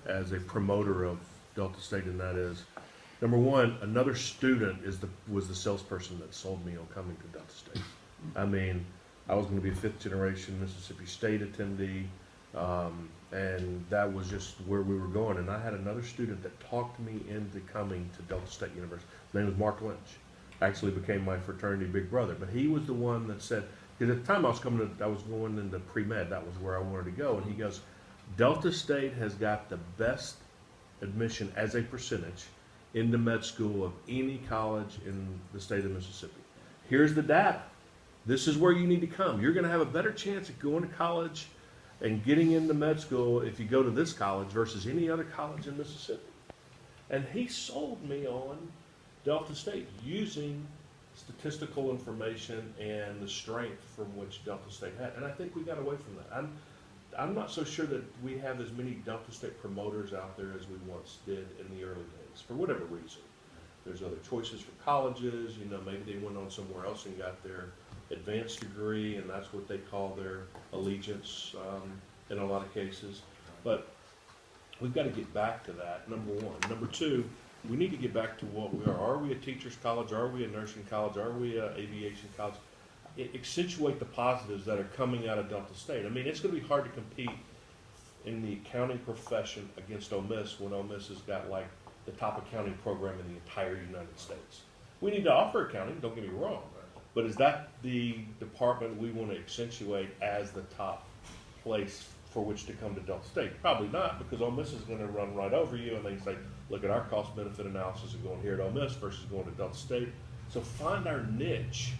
as a promoter of Delta State, and that is, number one, another student was the salesperson that sold me on coming to Delta State. I mean, I was going to be a fifth generation Mississippi State attendee, and that was just where we were going. And I had another student that talked me into coming to Delta State University. His name was Mark Lynch. Actually became my fraternity big brother, but he was the one that said, because at the time I was going into pre-med, that was where I wanted to go, and he goes, Delta State has got the best admission as a percentage into med school of any college in the state of Mississippi. Here's the data. This is where you need to come. You're going to have a better chance of going to college and getting into med school if you go to this college versus any other college in Mississippi. And he sold me on Delta State using statistical information and the strength from which Delta State had. And I think we got away from that. I'm not so sure that we have as many Delta State promoters out there as we once did in the early days, for whatever reason. There's other choices for colleges, you know, maybe they went on somewhere else and got their advanced degree, and that's what they call their allegiance in a lot of cases. But we've got to get back to that, number one. Number two, we need to get back to what we are. Are we a teacher's college? Are we a nursing college? Are we an aviation college? Accentuate the positives that are coming out of Delta State. I mean, it's going to be hard to compete in the accounting profession against Ole Miss when Ole Miss has got like the top accounting program in the entire United States. We need to offer accounting, don't get me wrong, but is that the department we want to accentuate as the top place for which to come to Delta State? Probably not, because Ole Miss is going to run right over you and they say, look at our cost benefit analysis of going here at Ole Miss versus going to Delta State. So find our niche